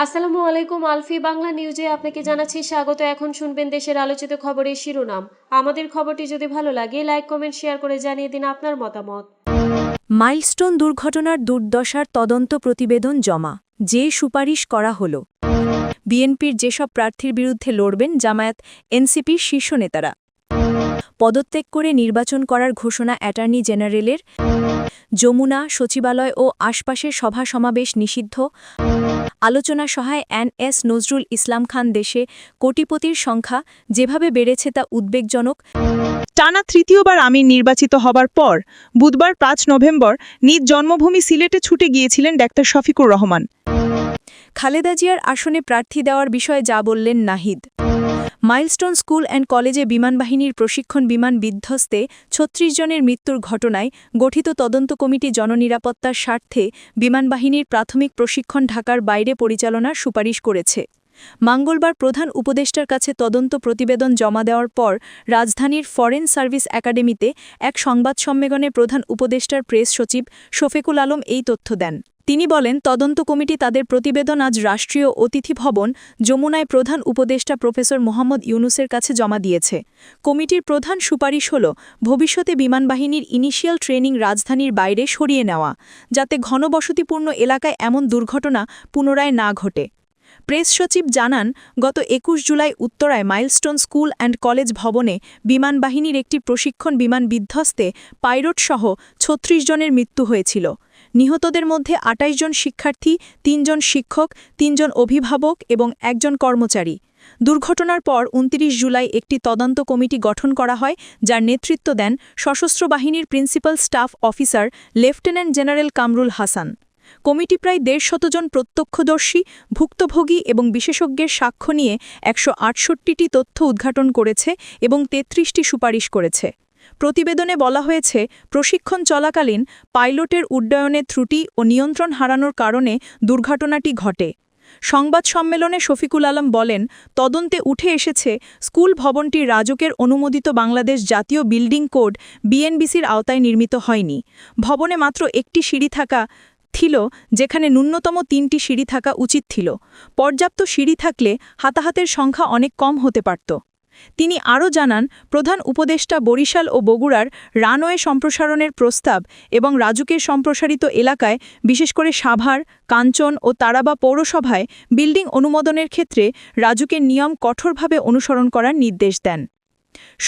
আসসালামু আলাইকুম। আলফি বাংলা নিউজে আপনাকে জানাচ্ছি স্বাগত। এখন শুনবেন দেশের আলোচিত খবরের শিরোনাম। আমাদের খবরটি যদি ভালো লাগে লাইক কমেন্ট শেয়ার করে জানিয়ে দিন আপনার মতামত। মাইলস্টোন দুর্ঘটনার দুর্দশার তদন্ত প্রতিবেদন জমা, যে সুপারিশ করা হল। বিএনপির যেসব প্রার্থীর বিরুদ্ধে লড়বেন জামায়াত এনসিপির শীর্ষ নেতারা। পদত্যাগ করে নির্বাচন করার ঘোষণা অ্যাটর্নি জেনারেলের। যমুনা, সচিবালয় ও আশপাশের সভা সমাবেশ নিষিদ্ধ। আলোচনা সহায় এস নজরুল ইসলাম খান। দেশে কোটিপতির সংখ্যা যেভাবে বেড়েছে তা উদ্বেগজনক। টানা তৃতীয়বার আমির নির্বাচিত হবার পর বুধবার ৫ নভেম্বর নিজ জন্মভূমি সিলেটে ছুটে গিয়েছিলেন ডাক্তার শফিকুর রহমান। খালেদা জিয়ার আসনে প্রার্থী দেওয়ার বিষয়ে যা বললেন নাহিদ। মাইলস্টোন স্কুল অ্যান্ড কলেজে বিমানবাহিনীর প্রশিক্ষণ বিমান বিধ্বস্তে ৩৬ জনের মৃত্যুর ঘটনায় গঠিত তদন্ত কমিটি জননিরাপত্তার স্বার্থে বিমানবাহিনীর প্রাথমিক প্রশিক্ষণ ঢাকার বাইরে পরিচালনার সুপারিশ করেছে। মঙ্গলবার প্রধান উপদেষ্টার কাছে তদন্ত প্রতিবেদন জমা দেওয়ার পর রাজধানীর ফরেন সার্ভিস একাডেমিতে এক সংবাদ সম্মেলনে প্রধান উপদেষ্টার প্রেস সচিব শফিকুল আলম এই তথ্য দেন। তিনি বলেন, তদন্ত কমিটি তাদের প্রতিবেদন আজ রাষ্ট্রীয় অতিথি ভবন যমুনায় প্রধান উপদেষ্টা প্রফেসর মোহাম্মদ ইউনুসের কাছে জমা দিয়েছে। কমিটির প্রধান সুপারিশ হল ভবিষ্যতে বিমানবাহিনীর ইনিশিয়াল ট্রেনিং রাজধানীর বাইরে সরিয়ে নেওয়া, যাতে ঘনবসতিপূর্ণ এলাকায় এমন দুর্ঘটনা পুনরায় না ঘটে। প্রেস সচিব জানান, গত ২১ জুলাই উত্তরায় মাইলস্টোন স্কুল অ্যান্ড কলেজ ভবনে বিমানবাহিনীর একটি প্রশিক্ষণ বিমান বিধ্বস্তে পাইলটসহ ৩৬ জনের মৃত্যু হয়েছিল। নিহতদের মধ্যে ২৮ জন শিক্ষার্থী, ৩ জন শিক্ষক, ৩ জন অভিভাবক এবং ১ জন কর্মচারী। দুর্ঘটনার পর ২৯ জুলাই একটি তদন্ত কমিটি গঠন করা হয়, যার নেতৃত্ব দেন সশস্ত্র বাহিনীর principal staff officer lieutenant general Kamrul Hasan. Committee প্রায় ১৫০ জন প্রত্যক্ষদর্শী, ভুক্তভোগী এবং বিশেষজ্ঞের সাক্ষ্য নিয়ে ১৬৮টি তথ্য উদ্ঘাটন করেছে এবং ৩৩টি সুপারিশ করেছে। প্রতিবেদনে বলা হয়েছে, প্রশিক্ষণ চলাকালীন পাইলটের উড্ডয়নে ত্রুটি ও নিয়ন্ত্রণ হারানোর কারণে দুর্ঘটনাটি ঘটে। সংবাদ সম্মেলনে শফিকুল আলম বলেন, তদন্তে উঠে এসেছে স্কুল ভবনটি রাজুকের অনুমোদিত বাংলাদেশ জাতীয় বিল্ডিং কোড বিএনবিসির আওতায় নির্মিত হয়নি। ভবনে মাত্র একটি সিঁড়ি ছিল, যেখানে ন্যূনতম ৩টি সিঁড়ি থাকা উচিত ছিল। পর্যাপ্ত সিঁড়ি থাকলে হাতাহাতের সংখ্যা অনেক কম হতে পারত। তিনি আরও জানান, প্রধান উপদেষ্টা বরিশাল ও বগুড়ার রানওয়ে সম্প্রসারণের প্রস্তাব এবং রাজুকের সম্প্রসারিত এলাকায়, বিশেষ করে সাভার, কাঞ্চন ও তারাবা পৌরসভায় বিল্ডিং অনুমোদনের ক্ষেত্রে রাজুকের নিয়ম কঠোরভাবে অনুসরণ করার নির্দেশ দেন।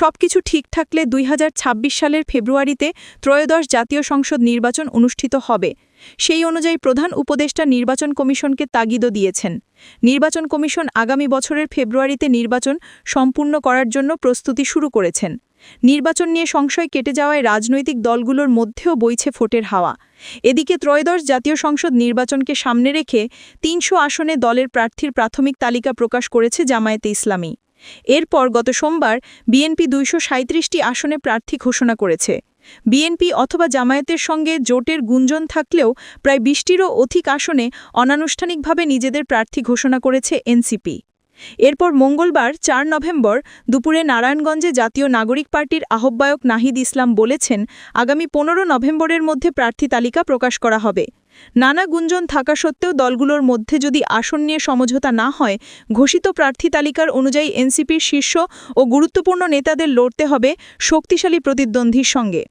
সবকিছু ঠিক থাকলে ২০২৬ সালের ফেব্রুয়ারিতে ত্রয়োদশ জাতীয় সংসদ নির্বাচন অনুষ্ঠিত হবে। সেই অনুযায়ী প্রধান উপদেষ্টা নির্বাচন কমিশনকে তাগিদও দিয়েছেন। নির্বাচন কমিশন আগামী বছরের ফেব্রুয়ারিতে নির্বাচন সম্পূর্ণ করার জন্য প্রস্তুতি শুরু করেছেন। নির্বাচন নিয়ে সংশয় কেটে যাওয়ায় রাজনৈতিক দলগুলোর মধ্যেও বইছে ভোটের হাওয়া। এদিকে ত্রয়োদশ জাতীয় সংসদ নির্বাচনকে সামনে রেখে ৩০০ আসনে দলের প্রার্থীর প্রাথমিক তালিকা প্রকাশ করেছে জামায়াতে ইসলামী। এরপর গত সোমবার বিএনপি ২৩৭টি আসনে প্রার্থী ঘোষণা করেছে। বিএনপি অথবা জামায়াতের সঙ্গে জোটের গুঞ্জন থাকলেও প্রায় ২০টিরও অধিক আসনে অনানুষ্ঠানিকভাবে নিজেদের প্রার্থী ঘোষণা করেছে এনসিপি। এরপর মঙ্গলবার ৪ নভেম্বর দুপুরে নারায়ণগঞ্জে জাতীয় নাগরিক পার্টির আহ্বায়ক নাহিদ ইসলাম বলেছেন, আগামী ১৫ নভেম্বরের মধ্যে প্রার্থী তালিকা প্রকাশ করা হবে। নানা গুঞ্জন থাকা সত্ত্বেও দলগুলোর মধ্যে যদি আসন নিয়ে সমঝোতা না হয়, ঘোষিত প্রার্থী তালিকার অনুযায়ী এনসিপির শীর্ষ ও গুরুত্বপূর্ণ নেতাদের লড়তে হবে শক্তিশালী প্রতিদ্বন্দ্বীর সঙ্গে।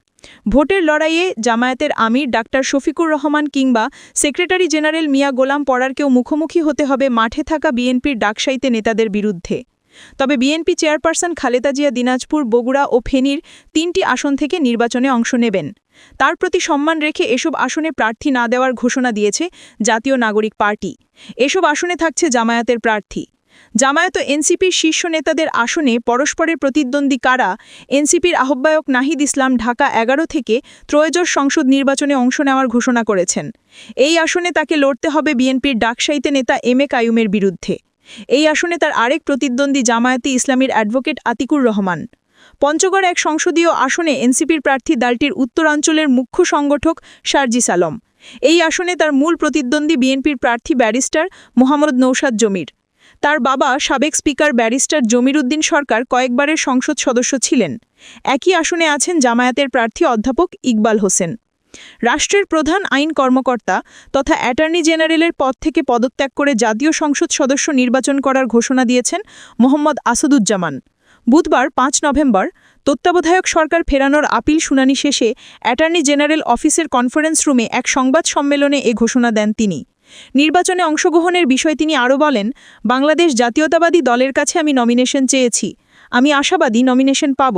ভোটের লড়াইয়ে জামায়াতের আমির ডাক্তার শফিকুর রহমান কিংবা সেক্রেটারি জেনারেল মিয়া গোলাম পরারকেও মুখোমুখি হতে হবে মাঠে থাকা বিএনপির ডাকসাইতে নেতাদের বিরুদ্ধে। তবে বিএনপি চেয়ারপারসন খালেদা জিয়া দিনাজপুর, বগুড়া ও ফেনীর ৩টি আসন থেকে নির্বাচনে অংশ নেবেন। তার প্রতি সম্মান রেখে এসব আসনে প্রার্থী না দেওয়ার ঘোষণা দিয়েছে জাতীয় নাগরিক পার্টি। এসব আসনে থাকছে জামায়াতের প্রার্থী। জামায়াত ও এনসিপির শীর্ষ নেতাদের আসনে পরস্পরের প্রতিদ্বন্দ্বী কারা? এনসিপির আহ্বায়ক নাহিদ ইসলাম ঢাকা ১১ থেকে ত্রয়োদশ সংসদ নির্বাচনে অংশ নেওয়ার ঘোষণা করেছেন। এই আসনে তাকে লড়তে হবে বিএনপির ডাকসাইতে নেতা এম.এ. কাইয়ুমের বিরুদ্ধে। এই আসনে তার আরেক প্রতিদ্বন্দ্বী জামায়াতে ইসলামীর অ্যাডভোকেট আতিকুর রহমান। পঞ্চগড় এক সংসদীয় আসনে এনসিপির প্রার্থী দলটির উত্তরাঞ্চলের মুখ্য সংগঠক সার্জিস আলম। এই আসনে তার মূল প্রতিদ্বন্দ্বী বিএনপির প্রার্থী ব্যারিস্টার মোহাম্মদ নৌশাদ জমির। তার বাবা সাবেক স্পিকার ব্যারিস্টার জমির উদ্দিন সরকার কয়েকবারের সংসদ সদস্য ছিলেন। একই আসনে আছেন জামায়াতের প্রার্থী অধ্যাপক ইকবাল হোসেন। রাষ্ট্রের প্রধান আইন কর্মকর্তা তথা অ্যাটর্নি জেনারেলের পদ থেকে পদত্যাগ করে জাতীয় সংসদ সদস্য নির্বাচন করার ঘোষণা দিয়েছেন মোহাম্মদ আসাদুজ্জামান। বুধবার ৫ নভেম্বর তত্ত্বাবধায়ক সরকার ফেরানোর আপিল শুনানি শেষে অ্যাটর্নি জেনারেল অফিসের কনফারেন্স রুমে এক সংবাদ সম্মেলনে এ ঘোষণা দেন তিনি। নির্বাচনে অংশগ্রহণের বিষয়ে তিনি আরও বলেন, বাংলাদেশ জাতীয়তাবাদী দলের কাছে আমি নমিনেশন চেয়েছি। আমি আশাবাদী নমিনেশন পাব।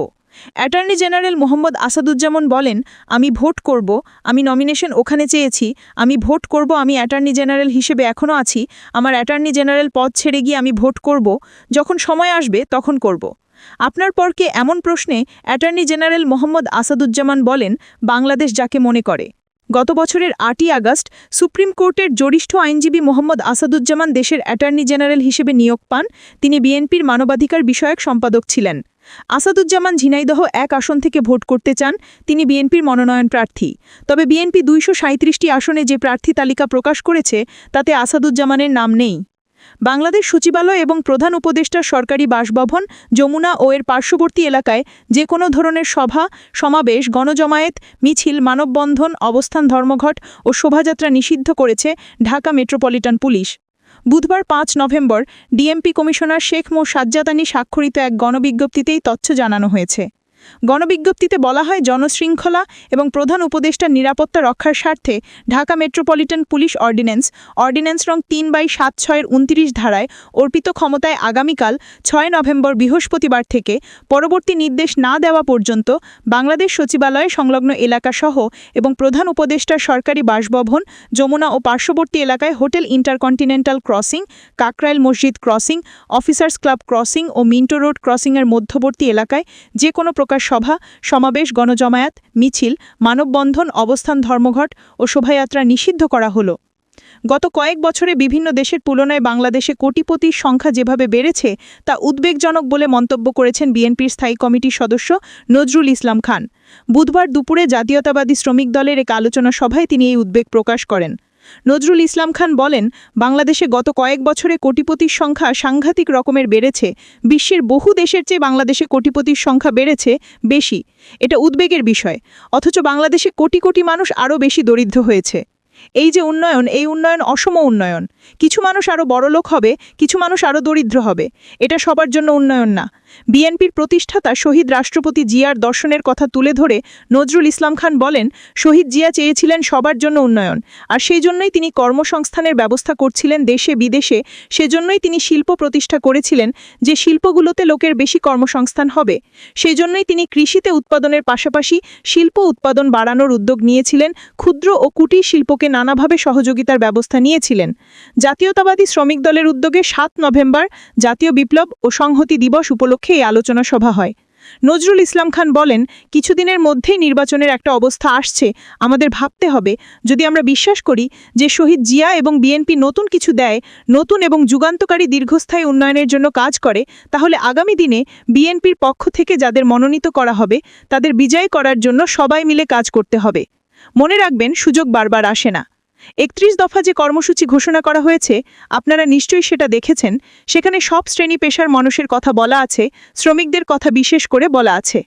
অ্যাটর্নি জেনারেল মোহাম্মদ আসাদুজ্জামান বলেন, আমি ভোট করব, আমি নমিনেশন ওখানে চেয়েছি, আমি ভোট করব, আমি অ্যাটর্নি জেনারেল হিসেবে এখনও আছি, আমার অ্যাটর্নি জেনারেল পদ ছেড়ে গিয়ে আমি ভোট করব, যখন সময় আসবে তখন করব। আপনার পরকে এমন প্রশ্নে অ্যাটর্নি জেনারেল মোহাম্মদ আসাদুজ্জামান বলেন, বাংলাদেশ যাকে মনে করে। গত বছরের ৮ই আগস্ট সুপ্রিম কোর্টের জ্যেষ্ঠ আইনজীবী মোহাম্মদ আসাদুজ্জামান দেশের অ্যাটর্নি জেনারেল হিসেবে নিয়োগ পান। তিনি বিএনপির মানবাধিকার বিষয়ক সম্পাদক ছিলেন। আসাদুজ্জামান ঝিনাইদহ ১ আসন থেকে ভোট করতে চান। তিনি বিএনপির মনোনয়ন প্রার্থী। তবে বিএনপি ২৩৭টি আসনে যে প্রার্থী তালিকা প্রকাশ করেছে তাতে আসাদুজ্জামানের নাম নেই। বাংলাদেশ সচিবালয় এবং প্রধান উপদেষ্টার সরকারি বাসভবন যমুনা ও এর পার্শ্ববর্তী এলাকায় যে কোনো ধরনের সভা, সমাবেশ, গণজমায়েত, মিছিল, মানববন্ধন, অবস্থান ধর্মঘট ও শোভাযাত্রা নিষিদ্ধ করেছে ঢাকা মেট্রোপলিটন পুলিশ। বুধবার ৫ নভেম্বর ডিএমপি কমিশনার শেখ মো সাজ্জাদ আলী স্বাক্ষরিত এক গণবিজ্ঞপ্তিতেই তথ্য জানানো হয়েছে। গণবিজ্ঞপ্তিতে বলা হয়, জনশৃঙ্খলা এবং প্রধান উপদেষ্টার নিরাপত্তা রক্ষার স্বার্থে ঢাকা মেট্রোপলিটন পুলিশ অর্ডিন্যান্স নং ৩/৭/৬ ২৯ ধারায় অর্পিত ক্ষমতায় আগামীকাল ৬ নভেম্বর বৃহস্পতিবার থেকে পরবর্তী নির্দেশ না দেওয়া পর্যন্ত বাংলাদেশ সচিবালয় সংলগ্ন এলাকাসহ এবং প্রধান উপদেষ্টার সরকারি বাসভবন যমুনা ও পার্শ্ববর্তী এলাকায় হোটেল ইন্টারকন্টিনেন্টাল ক্রসিং, কাকরাইল মসজিদ ক্রসিং, অফিসার্স ক্লাব ক্রসিং ও মিন্টো রোড ক্রসিংয়ের মধ্যবর্তী এলাকায় যে কোনো প্রকার সভা, সমাবেশ, গণজমায়েত, মিছিল, মানববন্ধন, অবস্থান ধর্মঘট ও শোভাযাত্রা নিষিদ্ধ করা হলো। গত কয়েক বছরে বিভিন্ন দেশের তুলনায় বাংলাদেশে কোটিপতির সংখ্যা যেভাবে বেড়েছে তা উদ্বেগজনক বলে মন্তব্য করেছেন বিএনপির স্থায়ী কমিটির সদস্য নজরুল ইসলাম খান। বুধবার দুপুরে জাতীয়তাবাদী শ্রমিক দলের এক আলোচনা সভায় তিনি এই উদ্বেগ প্রকাশ করেন। নজরুল ইসলাম খান বলেন, বাংলাদেশে গত কয়েক বছরে কোটিপতির সংখ্যা সাংঘাতিক রকমের বেড়েছে। বিশ্বের বহু দেশের চেয়ে বাংলাদেশে কোটিপতির সংখ্যা বেড়েছে বেশি। এটা উদ্বেগের বিষয়। অথচ বাংলাদেশে কোটি কোটি মানুষ আরও বেশি দরিদ্র হয়েছে। এই যে উন্নয়ন, এই উন্নয়ন অসম উন্নয়ন। কিছু মানুষ আরও বড়লোক হবে, কিছু মানুষ আরও দরিদ্র হবে। এটা সবার জন্য উন্নয়ন না। বিএনপির প্রতিষ্ঠাতা শহীদ রাষ্ট্রপতি জিয়ার দর্শনের কথা তুলে ধরে নজরুল ইসলাম খান বলেন, শহীদ জিয়া চেয়েছিলেন সবার জন্য উন্নয়ন, আর সেই জন্যই তিনি কর্মসংস্থানের ব্যবস্থা করছিলেন দেশে বিদেশে। সেজন্যই তিনি শিল্প প্রতিষ্ঠা করেছিলেন, যে শিল্পগুলোতে লোকের বেশি কর্মসংস্থান হবে। সেই জন্যই তিনি কৃষিতে উৎপাদনের পাশাপাশি শিল্প উৎপাদন বাড়ানোর উদ্যোগ নিয়েছিলেন, ক্ষুদ্র ও কুটির শিল্পকে নানাভাবে সহযোগিতার ব্যবস্থা নিয়েছিলেন। জাতীয়তাবাদী শ্রমিক দলের উদ্যোগে ৭ নভেম্বর জাতীয় বিপ্লব ও সংহতি দিবস উপলক্ষে এই আলোচনা সভা হয়। নজরুল ইসলাম খান বলেন, কিছুদিনের মধ্যেই নির্বাচনের একটা অবস্থা আসছে। আমাদের ভাবতে হবে, যদি আমরা বিশ্বাস করি যে শহীদ জিয়া এবং বিএনপি নতুন কিছু দেয়, নতুন এবং যুগান্তকারী দীর্ঘস্থায়ী উন্নয়নের জন্য কাজ করে, তাহলে আগামী দিনে বিএনপির পক্ষ থেকে যাদের মনোনীত করা হবে তাদের বিজয় করার জন্য সবাই মিলে কাজ করতে হবে। মনে রাখবেন, সুযোগ বারবার আসে না। ৩১ দফা যে কর্মসূচি ঘোষণা করা হয়েছে, আপনারা নিশ্চয়ই সেটা দেখেছেন। সেখানে সব শ্রেণী পেশার মানুষের কথা বলা আছে, শ্রমিকদের কথা বিশেষ করে বলা আছে।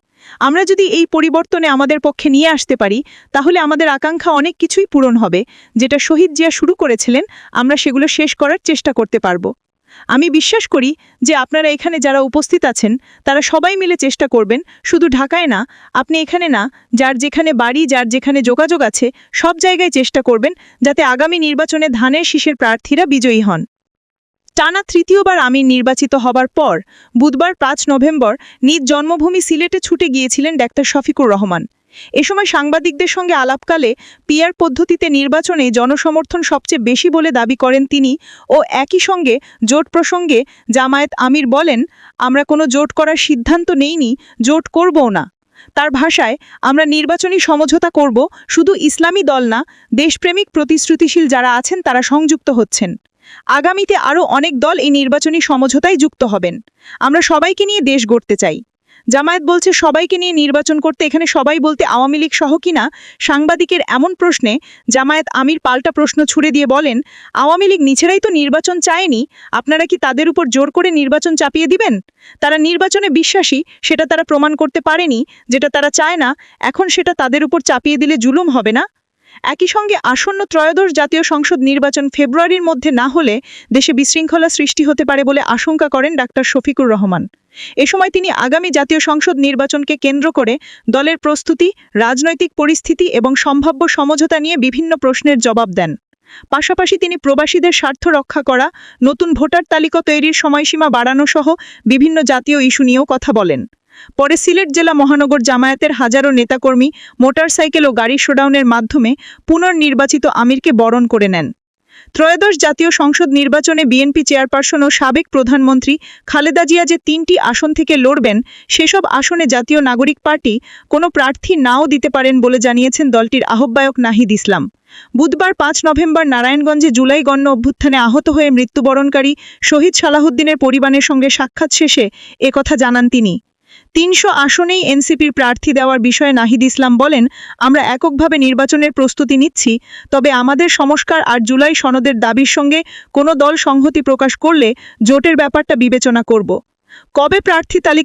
আমরা যদি এই পরিবর্তনে আমাদের পক্ষে নিয়ে আসতে পারি, তাহলে আমাদের আকাঙ্ক্ষা অনেক কিছুই পূরণ হবে। যেটা শহীদ জিয়া শুরু করেছিলেন, আমরা সেগুলো শেষ করার চেষ্টা করতে পারব। আমি বিশ্বাস করি যে আপনারা এখানে যারা উপস্থিত আছেন তারা সবাই মিলে চেষ্টা করবেন, শুধু ঢাকায় না, আপনি এখানে না, যার যেখানে বাড়ি, যার যেখানে যোগাযোগ আছে, সব জায়গায় চেষ্টা করবেন যাতে আগামী নির্বাচনে ধানের শীষের প্রার্থীরা বিজয়ী হন। টানা তৃতীয়বার আমির নির্বাচিত হবার পর বুধবার ৫ নভেম্বর নিজ জন্মভূমি সিলেটে ছুটে গিয়েছিলেন ডাক্তার শফিকুর রহমান। এ সময় সাংবাদিকদের সঙ্গে আলাপকালে পিআর পদ্ধতিতে নির্বাচনে জনসমর্থন সবচেয়ে বেশি বলে দাবি করেন তিনি ও একই সঙ্গে জোট প্রসঙ্গে জামায়াত আমির বলেন, আমরা কোনো জোট করার সিদ্ধান্ত নেইনি, জোট করবও না। তার ভাষায়, আমরা নির্বাচনী সমঝোতা করব, শুধু ইসলামী দল না, দেশপ্রেমিক প্রতিশ্রুতিশীল যারা আছেন তারা সংযুক্ত হচ্ছেন। আগামীতে আরও অনেক দল এই নির্বাচনী সমঝোতায় যুক্ত হবেন। আমরা সবাইকে নিয়ে দেশ গড়তে চাই। জামায়াত বলছে সবাইকে নিয়ে নির্বাচন করতে, এখানে সবাই বলতে আওয়ামী লীগ সহ কিনা। সাংবাদিকের এমন প্রশ্নে জামায়াত আমির পাল্টা প্রশ্ন ছুড়ে দিয়ে বলেন, আওয়ামী লীগ নিজেরাই তো নির্বাচন চায়নি, আপনারা কি তাদের উপর জোর করে নির্বাচন চাপিয়ে দিবেন? তারা নির্বাচনে বিশ্বাসী, সেটা তারা প্রমাণ করতে পারেনি। যেটা তারা চায় না, এখন সেটা তাদের উপর চাপিয়ে দিলে জুলুম হবে না? একই সঙ্গে আসন্ন ত্রয়োদশ জাতীয় সংসদ নির্বাচন ফেব্রুয়ারির মধ্যে না হলে দেশে বিশৃঙ্খলা সৃষ্টি হতে পারে বলে আশঙ্কা করেন ডাক্তার শফিকুর রহমান। এ সময় তিনি আগামী জাতীয় সংসদ নির্বাচনকে কেন্দ্র করে দলের প্রস্তুতি, রাজনৈতিক পরিস্থিতি এবং সম্ভাব্য সমঝোতা নিয়ে বিভিন্ন প্রশ্নের জবাব দেন। পাশাপাশি তিনি প্রবাসীদের স্বার্থ রক্ষা করা, নতুন ভোটার তালিকা তৈরির সময়সীমা বাড়ানো সহ বিভিন্ন জাতীয় ইস্যু নিয়েও কথা বলেন। পরে সিলেট জেলা মহানগর জামায়াতের হাজারো নেতাকর্মী মোটরসাইকেল ও গাড়ি শোডাউনের মাধ্যমে পুনর্নির্বাচিত আমিরকে বরণ করে নেন। ত্রয়োদশ জাতীয় সংসদ নির্বাচনে বিএনপি চেয়ারপারসন ও সাবেক প্রধানমন্ত্রী খালেদা জিয়া যে ৩টি আসন থেকে লড়বেন, সেসব আসনে জাতীয় নাগরিক পার্টি কোনো প্রার্থী নাও দিতে পারেন বলে জানিয়েছেন দলটির আহ্বায়ক নাহিদ ইসলাম। বুধবার ৫ নভেম্বর নারায়ণগঞ্জে জুলাই গণ অভ্যুত্থানে আহত হয়ে মৃত্যুবরণকারী শহীদ সালাহুদ্দিনের পরিবারের সঙ্গে সাক্ষাৎ শেষে একথা জানান তিনি। ৩০০ আসনেই এনসিপির প্রার্থী দেওয়ার বিষয়ে নাহিদ ইসলাম বলেন, আমরা এককভাবে নির্বাচনের প্রস্তুতি নিচ্ছি, তবে আমাদের সংস্কার আর জুলাই সনদের দাবির সঙ্গে কোনো দল সংহতি প্রকাশ করলে জোটের ব্যাপারটা বিবেচনা করব। কবে প্রার্থী তালিকা